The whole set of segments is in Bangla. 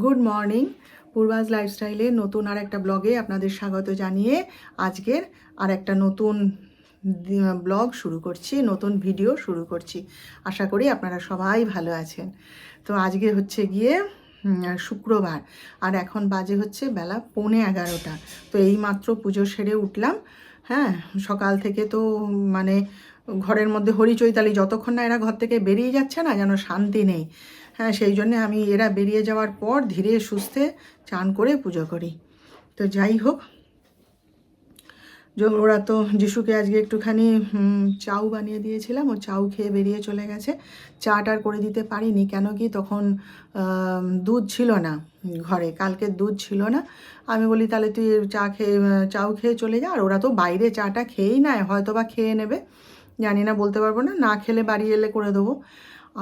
Good morning. পূর্বাজ লাইফস্টাইলে নতুন আর একটা ব্লগে আপনাদের স্বাগত জানিয়ে আজকের আর একটা নতুন ব্লগ শুরু করছি, নতুন ভিডিও শুরু করছি। আশা করি আপনারা সবাই ভালো আছেন। তো আজকে হচ্ছে গিয়ে শুক্রবার, আর এখন বাজে হচ্ছে বেলা 11:15। তো এইমাত্র পুজো সেরে উঠলাম। হ্যাঁ, সকাল থেকে তো মানে ঘরের মধ্যে হরিচৈতালি, যতক্ষণ না এরা ঘর থেকে বেরিয়ে যাচ্ছে না যেন শান্তি নেই। হ্যাঁ, সেই জন্যে আমি এরা বেরিয়ে যাওয়ার পর ধীরে সুস্থে চান করে পুজো করি। তো যাই হোক, ওরা তো যিশুকে আজকে একটুখানি চাউ বানিয়ে দিয়েছিলাম, ও চাউ খেয়ে বেরিয়ে চলে গেছে। চাটার করে দিতে পারিনি, কেন কি তখন দুধ ছিল না ঘরে, কালকের দুধ ছিল না। আমি বলি তাহলে তুই চাউ খেয়ে চলে যা। আর ওরা তো বাইরে চাটা খেয়েই নেয়, হয়তো বা খেয়ে নেবে, জানি না, বলতে পারবো না। না খেলে বাড়ি এলে করে দেবো।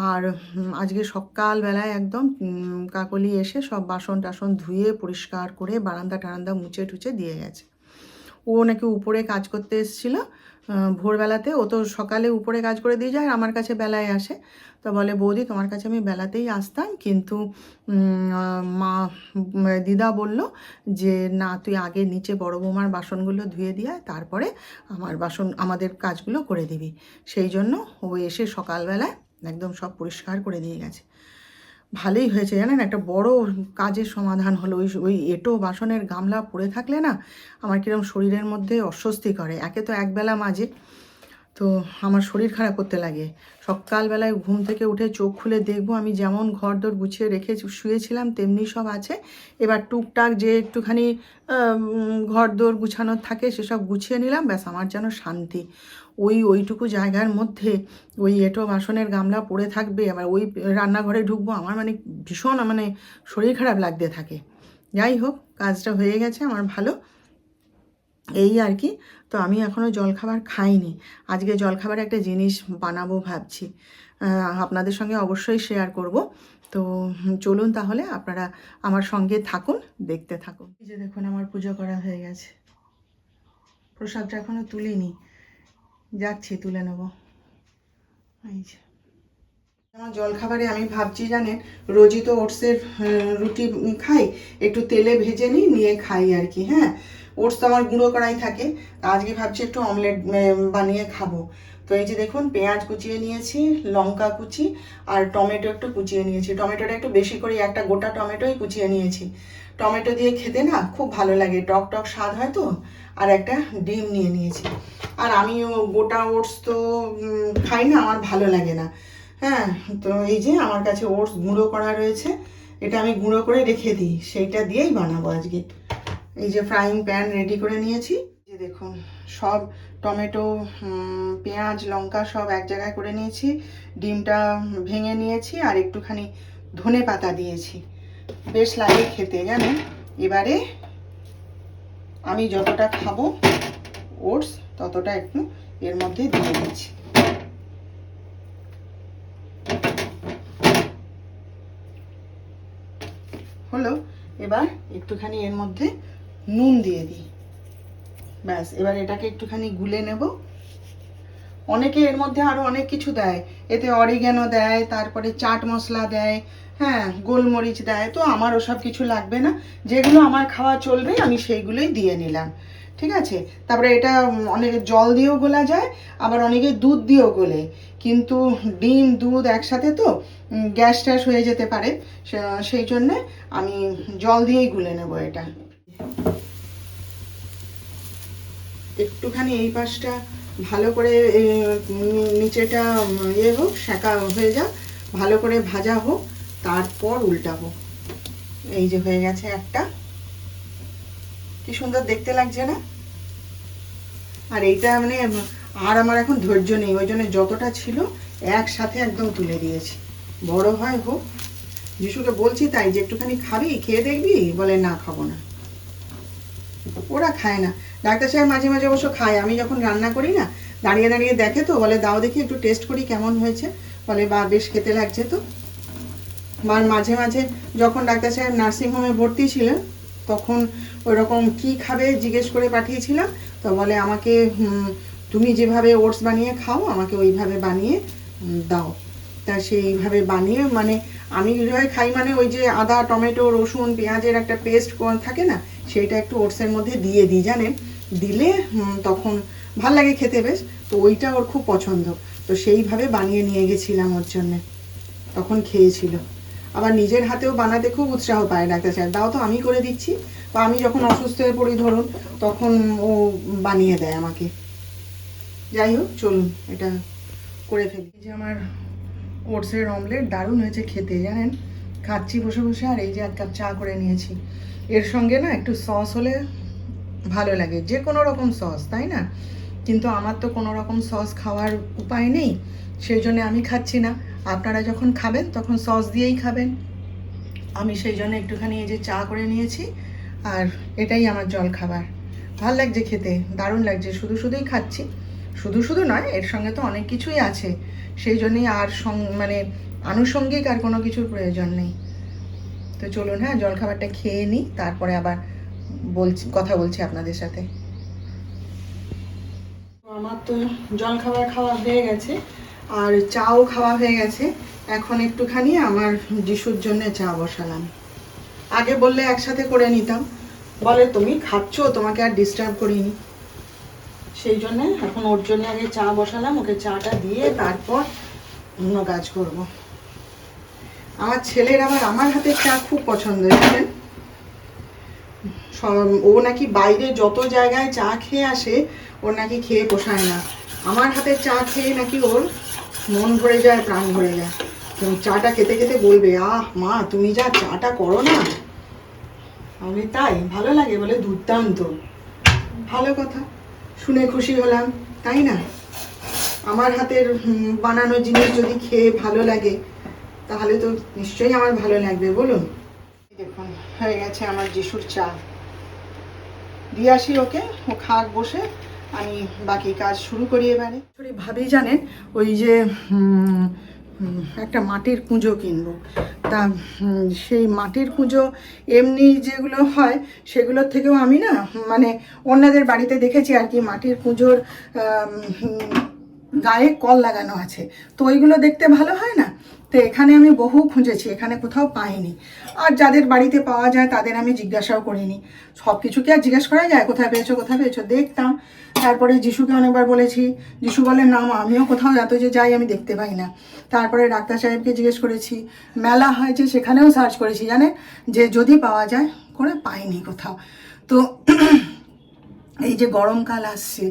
আর আজকে সকালবেলায় একদম কাকলি এসে সব বাসন টাসন ধুয়ে পরিষ্কার করে বারান্দা টারান্দা মুছে টুছে দিয়ে গেছে। ও নাকি উপরে কাজ করতে এসেছিলো ভোরবেলাতে। ও তো সকালে উপরে কাজ করে দিয়ে যায়, আমার কাছে বেলায় আসে। তো বলে, বৌদি তোমার কাছে আমি বেলাতেই আসতাম, কিন্তু মা দিদা বলল যে না, তুই আগে নিচে বড় বৌমার বাসনগুলো ধুয়ে দিয়ে তারপরে আমাদের কাজগুলো করে দিবি। সেই জন্য ও এসে সকালবেলায় একদম সব পরিষ্কার করে দিয়ে গেছে। ভালোই হয়েছে জানেন, একটা বড় কাজের সমাধান হলো। ওই এঁটো বাসনের গামলা পড়ে থাকলে না আমার কিরম শরীরের মধ্যে অস্বস্তি করে। একে তো একবেলা মাঝে, তো আমার শরীর খারাপ করতে লাগে। সকালবেলায় ঘুম থেকে উঠে চোখ খুলে দেখবো আমি যেমন ঘরদোর গুছিয়ে রেখে শুয়েছিলাম তেমনি সব আছে। এবার টুকটাক যে একটুখানি ঘরদোর গুছানোর থাকে সেসব গুছিয়ে নিলাম, ব্যাস আমার যেন শান্তি। ওইটুকু জায়গার মধ্যে ওই এঁটো বাসনের গামলা পড়ে থাকবে, আবার ওই রান্নাঘরে ঢুকবো, আমার মানে ভীষণ শরীর খারাপ লাগতে থাকে। যাই হোক, কাজটা হয়ে গেছে আমার ভালো, এই আর কি। তো আমি এখনও জলখাবার খাইনি। আজকে জলখাবারে একটা জিনিস বানাবো ভাবছি, আপনাদের সঙ্গে অবশ্যই শেয়ার করব। তো চলুন তাহলে আপনারা আমার সঙ্গে থাকুন, দেখতে থাকুন। এই যে দেখুন, আমার পুজো করা হয়ে গেছে। প্রসাদটা এখনও তুলিনি, যাচ্ছি তুলে নেব। এই যে আমার জলখাবারে আমি ভাবছি জানেন, রোজই তো ওটসের রুটি খাই, একটু তেলে ভেজে নিয়ে খাই আর কি। হ্যাঁ, ওটস তো আমার গুঁড়ো করাই থাকে। আজকে ভাবছি একটু অমলেট বানিয়ে খাবো। তো এই যে দেখুন, পেঁয়াজ কুচিয়ে নিয়েছি, লঙ্কা কুচি, আর টমেটো একটু কুচিয়ে নিয়েছি। টমেটোটা একটু বেশি করে, একটা গোটা টমেটোই কুচিয়ে নিয়েছি। টমেটো দিয়ে খেতে না খুব ভালো লাগে, টক টক স্বাদ হয় তো। আর একটা ডিম নিয়ে নিয়েছি। আর আমিও গোটা ওটস তো খাই না, আমার ভালো লাগে না। হ্যাঁ, তো এই যে আমার কাছে ওটস গুঁড়ো করা রয়েছে, এটা আমি গুঁড়ো করে রেখে দিই, সেইটা দিয়েই বানাবো আজকে। এই যে ফ্রাইং প্যান রেডি করে নিয়েছি। যে দেখুন, সব টমেটো, পেঁয়াজ, লঙ্কা সব এক জায়গায় করে নিয়েছি। ডিমটা ভেঙে নিয়েছি, আর একটুখানি ধনে পাতা দিয়েছি, বেশ লাগে খেতে জানেন। এবারে আমি যতটা খাবো ওটস ততটা একটু এর মধ্যে দিয়ে দিচ্ছি। হলো, এবার একটুখানি এর মধ্যে নুন দিয়ে দিই, ব্যাস। এবার এটাকে একটুখানি গুলে নেব। অনেকে এর মধ্যে আরও অনেক কিছু দেয়, এতে অরিগ্যানো দেয়, তারপরে চাট মশলা দেয়, হ্যাঁ, গোলমরিচ দেয়। তো আমার ওসব কিছু লাগবে না, যেগুলো আমার খাওয়া চলবে আমি সেইগুলোই দিয়ে নিলাম, ঠিক আছে। তারপরে এটা অনেকে জল দিয়েও গোলা যায়, আবার অনেকে দুধ দিয়েও গোলে, কিন্তু ডিম দুধ একসাথে তো গ্যাস ট্যাস হয়ে যেতে পারে, সেই জন্যে আমি জল দিয়েই গুলে নেব এটা। একটুখানি এই পাশটা ভালো করে নিচেটা হোক, সেঁকা হয়ে যাক, ভালো করে ভাজা হোক, তারপর উল্টাবো। এই যে হয়ে গেছে একটা, কি সুন্দর দেখতে লাগছে না। আর এইটা আর আমার এখন ধৈর্য নেই, ওই জন্য যতটা ছিল একসাথে একদম তুলে দিয়েছি। বড় হয় হোক, যিশুকে বলছি তাই যে একটুখানি খাবি, খেয়ে দেখবি, বলে না খাবো না। ওরা খায় না। ডাক্তার সাহেব মাঝে মাঝে অবশ্য খায়, আমি যখন রান্না করি না দাঁড়িয়ে দাঁড়িয়ে দেখে, তো বলে দাও দেখি একটু টেস্ট করি কেমন হয়েছে, বলে বা বেশ খেতে লাগছে। তো মাঝে মাঝে যখন ডাক্তার সাহেব নার্সিংহোমে ভর্তি ছিলেন তখন ওইরকম কি খাবে জিজ্ঞেস করে পাঠিয়েছিলাম, তো বলে আমাকে তুমি যেভাবে ওটস বানিয়ে খাও আমাকে ওইভাবে বানিয়ে দাও। তা সেইভাবে বানিয়ে আমি কীভাবে খাই মানে ওই যে আদা টমেটো রসুন পেঁয়াজের একটা পেস্ট থাকে না, সেইটা একটু ওটসের মধ্যে দিয়ে দিই জানেন, দিলে তখন ভাল লাগে খেতে বেশ। তো ওইটা ওর খুব পছন্দ, তো সেইভাবে বানিয়ে নিয়ে গেছিলাম ওর জন্যে, তখন খেয়েছিল। আবার নিজের হাতেও বানাতে খুব উৎসাহ পায় ডাক্তার সাহেব, দাও তো আমি করে দিচ্ছি, বা আমি যখন অসুস্থ হয়ে পড়ি ধরুন তখন ও বানিয়ে দেয় আমাকে। যাই হোক চলুন এটা করে ফেলি। যে আমার ওটসের অমলেট দারুণ হয়েছে খেতে জানেন, খাচ্ছি বসে বসে, আর এই যে 1 কাপ চা করে নিয়েছি। এর সঙ্গে না একটু সস হলে ভালো লাগে, যে কোনো রকম সস, তাই না? কিন্তু আমার তো কোনো রকম সস খাওয়ার উপায় নেই, সেই জন্য আমি খাচ্ছি না। আপনারা যখন খাবেন তখন সস দিয়েই খাবেন। আমি সেই জন্য একটুখানি এই যে চা করে নিয়েছি, আর এটাই আমার জল খাবার। ভাল লাগছে খেতে, দারুণ লাগছে। শুধু শুধুই খাচ্ছি, শুধু শুধু নয়, এর সঙ্গে তো অনেক কিছুই আছে, সেই জন্যই আর মানে আনুষঙ্গিক আর কোনো কিছুর প্রয়োজন নেই। তো চলুন হ্যাঁ জলখাবারটা খেয়ে নিই, তারপরে আবার কথা বলছি আপনাদের সাথে। আমার তো জলখাবার খাওয়া হয়ে গেছে, আর চাও খাওয়া হয়ে গেছে। এখন একটুখানি আমার যিশুর জন্য চা বসালাম। আগে বললে একসাথে করে নিতাম, বলে তুমি খাচ্ছ, তোমাকে আর ডিস্টার্ব করিনি, সেই জন্যে এখন ওর জন্য আগে চা বসালাম, ওকে চাটা দিয়ে তারপর অন্য কাজ করব। আমার ছেলের আবার আমার হাতের চা খুব পছন্দ, জানেন? ও নাকি বাইরে যত জায়গায় চা খেয়ে আসে, ওর নাকি খেয়ে পোষায় না। আমার হাতের চা খেয়ে নাকি ওর মন ভরে যায়, প্রাণ ভরে যায়। চাটা খেতে খেতে বলবে, আহ মা তুমি যা চাটা করো না। আমি তাই ভালো লাগে বলে, দুর্দান্ত, ভালো কথা, শুনে খুশি হলাম, তাই না? আমার হাতের বানানো জিনিস যদি খেয়ে ভালো লাগে, তাহলে তো নিশ্চয়ই আমার ভালো লাগবে, বলুন। দেখুন হয়ে গেছে আমার যিশুর চা, দিয়ে আসি ওকে, ও খাক বসে, আমি বাকি কাজ শুরু করি এবারে। ভাবি জানেন, ওই যে একটা মাটির কুঁজো কিনবো, তা সেই মাটির কুঁজো এমনি যেগুলো হয় সেগুলোর থেকেও আমি না মানে অন্যদের বাড়িতে দেখেছি আর কি, মাটির কুঁজোর গায়ে কল লাগানো আছে, তো ওইগুলো দেখতে ভালো হয় না। তো এখানে আমি বহু খুঁজেছি, এখানে কোথাও পাইনি। আর যাদের বাড়িতে পাওয়া যায় তাদের আমি জিজ্ঞাসাও করিনি, সব কিছু কি আর জিজ্ঞাসা করা যায়, কোথায় পেয়েছো কোথায় পেয়েছো, দেখতাম। তারপরে যিশুকে অনেকবার বলেছি, যিশু বলে না মা, আমিও কোথাও এত যে যাই আমি দেখতে পাই না। তারপরে ডাক্তার সাহেবকে জিজ্ঞেস করেছি, মেলা হয়েছে সেখানেও সার্চ করেছি জানেন, যে যদি পাওয়া যায় করে, পাইনি কোথাও। তো এই যে গরমকাল আসছে,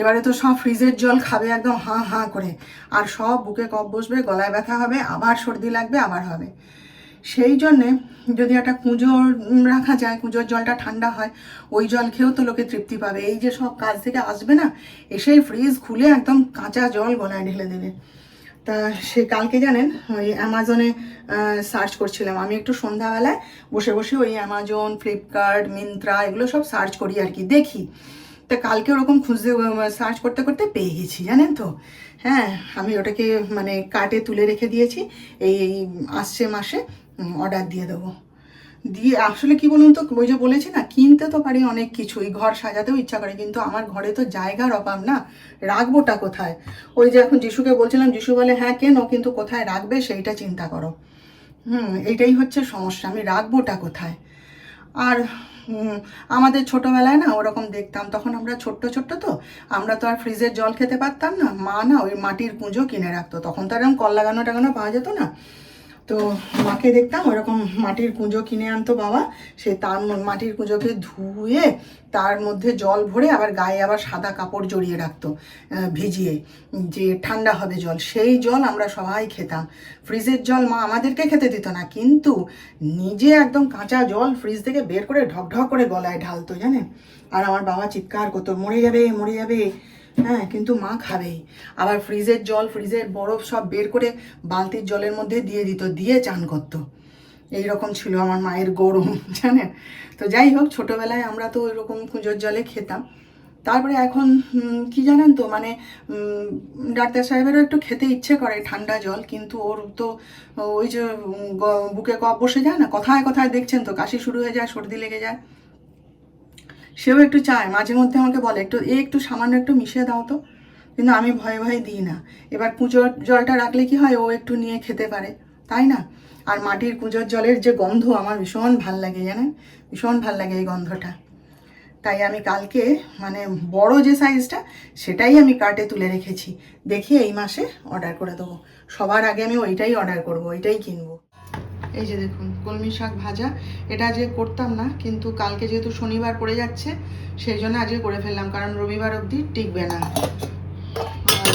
এবারে তো সব ফ্রিজের জল খাবে একদম হাঁ হাঁ করে, আর সব বুকে কফ বসবে, গলায় ব্যথা হবে, আবার সর্দি লাগবে, আবার হবে। সেই জন্যে যদি একটা কুঁজো রাখা যায়, কুঁজোর জলটা ঠান্ডা হয়, ওই জল খেয়েও তো লোকে তৃপ্তি পাবে। এই যে সব কাজ থেকে আসবে না, এসেই ফ্রিজ খুলে একদম কাঁচা জল গলায় ঢেলে দেবে। তা সে কালকে জানেন ওই অ্যামাজনে সার্চ করছিলাম, আমি একটু সন্ধ্যাবেলায় বসে বসে ওই অ্যামাজন, ফ্লিপকার্ট, মিন্ত্রা এগুলো সব সার্চ করি আর কি, দেখি। তা কালকে ওরকম খুঁজতে সার্চ করতে করতে পেয়ে গেছি জানেন তো। হ্যাঁ, আমি ওটাকে মানে কার্টে তুলে রেখে দিয়েছি, এই আসছে মাসে অর্ডার দিয়ে দেবো। দিয়ে আসলে কি বলুন তো, ওই যে বলেছি না, কিনতে তো পারি অনেক কিছুই, ঘর সাজাতেও ইচ্ছা করে, কিন্তু আমার ঘরে তো জায়গার অভাব না, রাখবোটা কোথায়? ওই যে এখন যিশুকে বলছিলাম, যিশু বলে হ্যাঁ কেন, কিন্তু কোথায় রাখবে সেইটা চিন্তা করো। এইটাই হচ্ছে সমস্যা, আমি রাখবোটা কোথায়? আর আমাদের ছোটোবেলায় না ওরকম দেখতাম, তখন আমরা ছোট্ট ছোট্ট তো, আমরা তো আর ফ্রিজের জল খেতে পারতাম না, মা না ওই মাটির কুঁজো কিনে রাখতো, তখন তো এরকম কল লাগানো টাগানো পাওয়া যেত না। তো মাকে দেখতাম ওরকম মাটির কুঁজো কিনে আনতো বাবা, সে তার মাটির কুঁজোকে ধুয়ে তার মধ্যে জল ভরে আবার গায়ে আবার সাদা কাপড় জড়িয়ে রাখতো ভিজিয়ে, যে ঠান্ডা হবে জল, সেই জল আমরা সবাই খেতাম। ফ্রিজের জল মা আমাদেরকে খেতে দিত না, কিন্তু নিজে একদম কাঁচা জল ফ্রিজ থেকে বের করে ঢকঢক করে গলায় ঢালতো জানেন। আর আমার বাবা চিৎকার করতো, মরে যাবে মরে যাবে। হ্যাঁ, কিন্তু মা খাবেই। আবার ফ্রিজের জল, ফ্রিজের বরফ সব বের করে বালতির জলের মধ্যে দিয়ে দিত, দিয়ে চান করতো। এইরকম ছিল আমার মায়ের গরম জানেন। তো যাই হোক, ছোটোবেলায় আমরা তো ওইরকম কুঁজোর জলে খেতাম। তারপরে এখন কি জানেন তো, মানে ডাক্তার সাহেবেরও একটু খেতে ইচ্ছে করে ঠান্ডা জল, কিন্তু ওর তো ওই যে বুকে কফ বসে যায় না, কথায় কথায় দেখছেন তো, কাশি শুরু হয়ে যায়, সর্দি লেগে যায়। সেও একটু চায়, মাঝে মধ্যে আমাকে বলে একটু সামান্য একটু মিশিয়ে দাও তো, কিন্তু আমি ভয়ে ভয়ে দিই না। এবার কুঁজোর জলটা রাখলে কি হয়, ও একটু নিয়ে খেতে পারে, তাই না? আর মাটির কুঁজোর জলের যে গন্ধ আমার ভীষণ ভাল লাগে, জানেন, ভীষণ ভাল লাগে এই গন্ধটা। তাই আমি কালকে মানে বড় যে সাইজটা সেটাই আমি কার্টে তুলে রেখেছি, দেখি এই মাসে অর্ডার করে দেবো। সবার আগে আমি ওইটাই অর্ডার করব, ওইটাই কিনবো। এই যে দেখুন কলমি শাক ভাজা, এটা আজকে করতাম না, কিন্তু কালকে যেহেতু শনিবার পড়ে যাচ্ছে সেই জন্য আজকে করে ফেললাম, কারণ রবিবার অবধি টিকবে না। আর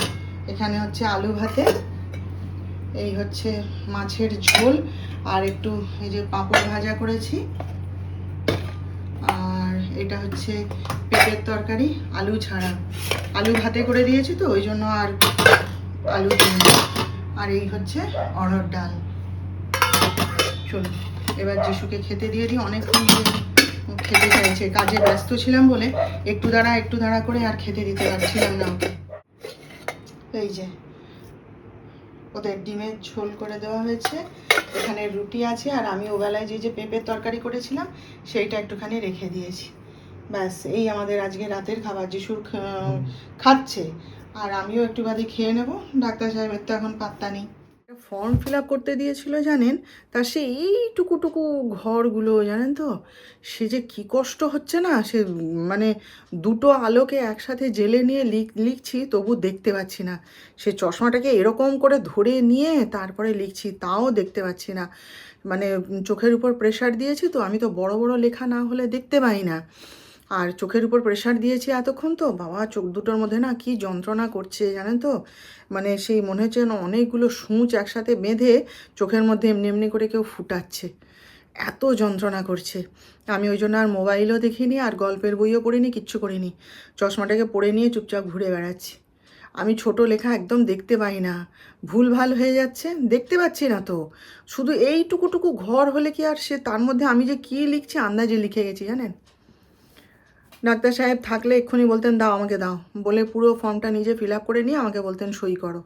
এখানে হচ্ছে আলু ভাতে, এই হচ্ছে মাছের ঝোল, আর একটু এই যে পাঁপড় ভাজা করেছি, আর এটা হচ্ছে পেঁপের তরকারি আলু ছাড়া। আলু ভাতে করে দিয়েছি তো ওই জন্য আর আলু দিইনি। আর এই হচ্ছে অড়হর ডাল। চলুন এবার যিশুকে খেতে দিয়ে দিই, অনেকক্ষণ খেতে চাইছে, কাজে ব্যস্ত ছিলাম বলে একটু দাঁড়া করে আর খেতে দিতে পারছিলাম না ওকে। এই যে ওদের ডিমের ঝোল করে দেওয়া হয়েছে, এখানে রুটি আছে, আর আমি ওবেলায় যে পেঁপের তরকারি করেছিলাম সেইটা একটুখানি রেখে দিয়েছি। ব্যাস এই আমাদের আজকে রাতের খাবার। যিশুর খাচ্ছে আর আমিও একটু বাদে খেয়ে নেব। ডাক্তার সাহেবের তো এখন পাত্তা নেই। ফর্ম ফিল আপ করতে দিয়েছিল জানেন, তা সে এইটুকু ঘরগুলো জানেন তো, সে যে কী কষ্ট হচ্ছে না, সে মানে দুটো আলোকে একসাথে জেলে নিয়ে লিখছি তবু দেখতে পাচ্ছি না। সে চশমাটাকে এরকম করে ধরে নিয়ে তারপরে লিখছি, তাও দেখতে পাচ্ছি না। মানে চোখের উপর প্রেশার দিয়েছি তো, আমি তো বড় বড় লেখা না হলে দেখতে পাই না, আর চোখের উপর প্রেশার দিয়েছি এতক্ষণ, তো বাবা চোখ দুটোর মধ্যে না কি যন্ত্রণা করছে জানেন তো। মানে সেই মনে হচ্ছে না অনেকগুলো সূচ একসাথে বেঁধে চোখের মধ্যে এমনি এমনি করে কেউ ফুটাচ্ছে, এত যন্ত্রণা করছে। আমি ওই জন্য আর মোবাইলও দেখিনি, আর গল্পের বইও পড়িনি, কিচ্ছু করিনি। চশমাটাকে পরে নিয়ে চুপচাপ ঘুরে বেড়াচ্ছি। আমি ছোট লেখা একদম দেখতে পাই না, ভুলভাল হয়ে যাচ্ছে, দেখতে পাচ্ছি না তো। শুধু এইটুকুটুকু ঘর হলে কি আর সে তার মধ্যে আমি যে কী লিখছি আন্দাজে লিখে গেছি জানেন। ডাক্তার সাহেব থাকলে এক্ষুনি বলতেন দাও আমাকে দাও, বলে পুরো ফর্মটা নিজে ফিল আপ করে নিয়ে আমাকে বলতেন সই করো।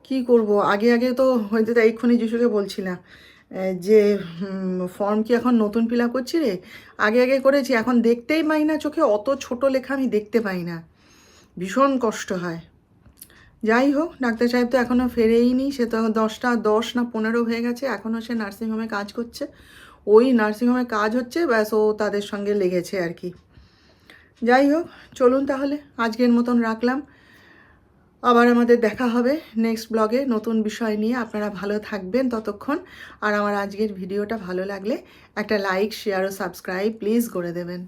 কি করব, আগে তো হয়তো, তাই এক্ষুনি যিশুকে বলছিলাম যে ফর্ম কি এখন নতুন ফিল আপ করছি রে, আগে করেছি, এখন দেখতেই পাই না চোখে, অত ছোট লেখা আমি দেখতে পাই না, ভীষণ কষ্ট হয়। যাই হোক, ডাক্তার সাহেব তো এখনও ফেরেইনি, সে তো 10 না 15 হয়ে গেছে, এখনও সে নার্সিংহোমে কাজ করছে। ওই নার্সিংহোমে কাজ হচ্ছে, ব্যাস ও তাদের সঙ্গে লেগেছে আর কি। যাই হোক, চলুন তাহলে আজকের মতন রাখলাম। আবার আমাদের দেখা হবে নেক্সট ব্লগে নতুন বিষয় নিয়ে। আপনারা ভালো থাকবেন ততক্ষণ। আর আমার আজকের ভিডিওটা ভালো লাগলে একটা লাইক, শেয়ার ও সাবস্ক্রাইব প্লিজ করে দেবেন।